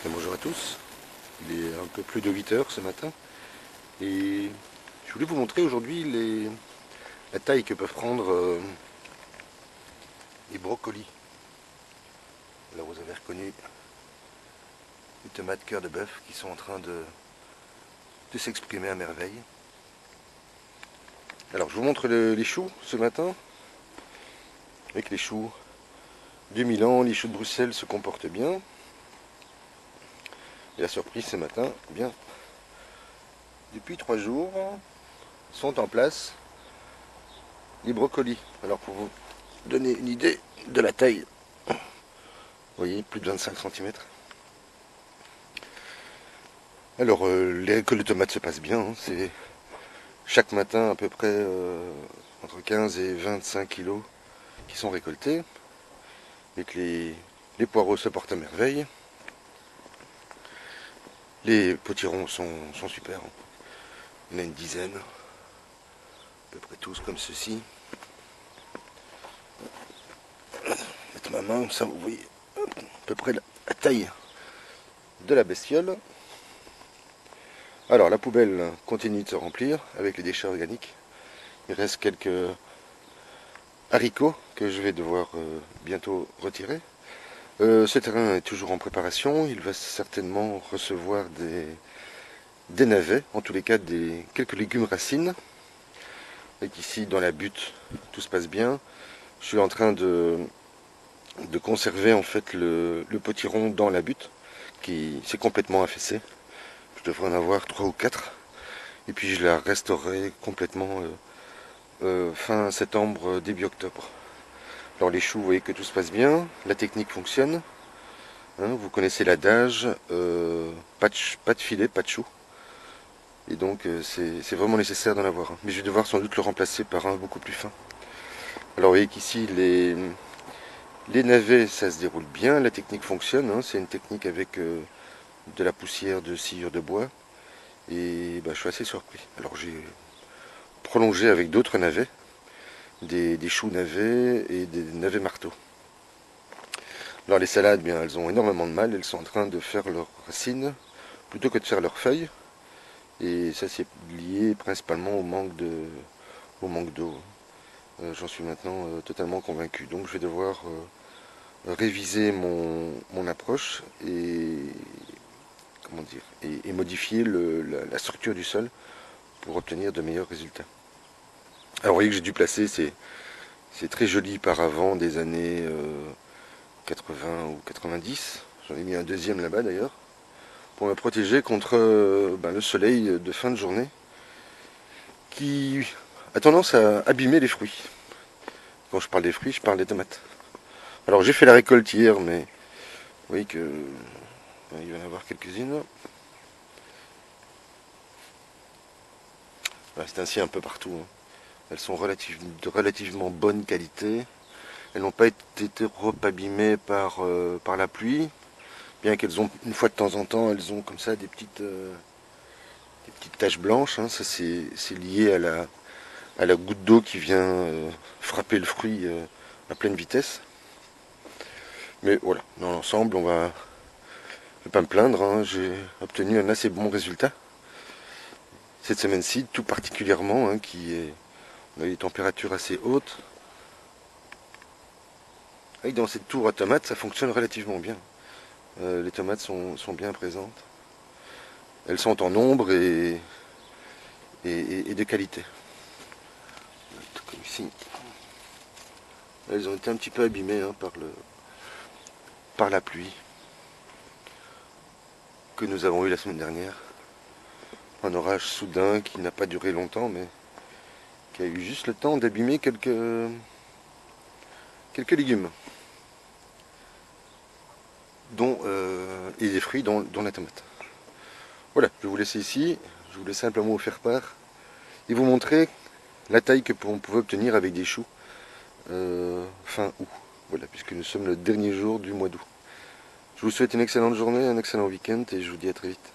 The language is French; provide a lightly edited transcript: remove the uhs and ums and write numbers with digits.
Et bonjour à tous, il est un peu plus de 8 heures ce matin et je voulais vous montrer aujourd'hui la taille que peuvent prendre les brocolis. Là vous avez reconnu les tomates cœur de bœuf qui sont en train de s'exprimer à merveille. Alors je vous montre les choux ce matin, avec les choux du Milan, les choux de Bruxelles se comportent bien. Et la surprise ce matin, eh bien, depuis 3 jours, sont en place les brocolis. Alors pour vous donner une idée de la taille, vous voyez, plus de 25 cm. Alors les récoltes de tomates se passent bien, hein. C'est chaque matin à peu près entre 15 et 25 kilos qui sont récoltés. Et que les poireaux se portent à merveille. Les potirons sont super. Il y en a une dizaine, à peu près tous comme ceci. Mettre ma main, ça vous voyez à peu près la taille de la bestiole. Alors la poubelle continue de se remplir avec les déchets organiques. Il reste quelques haricots que je vais devoir bientôt retirer. Ce terrain est toujours en préparation. Il va certainement recevoir des navets, en tous les cas quelques légumes racines. Et ici dans la butte tout se passe bien. Je suis en train de conserver en fait le potiron dans la butte qui s'est complètement affaissé. Je devrais en avoir 3 ou 4 et puis je la restaurerai complètement fin septembre, début octobre. Alors les choux, vous voyez que tout se passe bien, la technique fonctionne, hein, vous connaissez l'adage, pas de filet, pas de chou. Et donc c'est vraiment nécessaire d'en avoir un. Mais je vais devoir sans doute le remplacer par un beaucoup plus fin. Alors vous voyez qu'ici les navets ça se déroule bien, la technique fonctionne, hein, c'est une technique avec de la poussière de sciure de bois. Et bah, je suis assez surpris. Alors j'ai prolongé avec d'autres navets, des choux navets et des navets marteaux. Alors les salades, bien, elles ont énormément de mal, elles sont en train de faire leurs racines plutôt que de faire leurs feuilles. Et ça c'est lié principalement au manque d'eau. J'en suis maintenant totalement convaincu. Donc je vais devoir réviser mon approche et comment dire et modifier la structure du sol pour obtenir de meilleurs résultats. Alors vous voyez que j'ai dû placer c'est très joli paravent des années 80 ou 90. J'en ai mis un deuxième là-bas d'ailleurs, pour me protéger contre le soleil de fin de journée qui a tendance à abîmer les fruits. Quand je parle des fruits, je parle des tomates. Alors j'ai fait la récolte hier, mais vous voyez que il va y en avoir quelques-unes. Voilà, c'est ainsi un peu partout, hein. Elles sont de relativement bonne qualité. Elles n'ont pas été abîmées par la pluie, bien qu'elles ont une fois de temps en temps, elles ont comme ça des petites taches blanches, hein. Ça c'est lié à la goutte d'eau qui vient frapper le fruit à pleine vitesse. Mais voilà, dans l'ensemble, je ne vais pas me plaindre, hein. J'ai obtenu un assez bon résultat cette semaine-ci, tout particulièrement, hein, on a des températures assez hautes. Et dans cette tour à tomates, ça fonctionne relativement bien. Les tomates sont bien présentes. Elles sont en nombre et de qualité. Comme ici. Elles ont été un petit peu abîmées, hein, par la pluie que nous avons eu la semaine dernière. Un orage soudain qui n'a pas duré longtemps, mais qui a eu juste le temps d'abîmer quelques légumes, et des fruits, dont la tomate. Voilà, je vais vous laisser ici. Je voulais simplement vous faire part et vous montrer la taille que on pouvait obtenir avec des choux fin août. Voilà, puisque nous sommes le dernier jour du mois d'août. Je vous souhaite une excellente journée, un excellent week-end et je vous dis à très vite.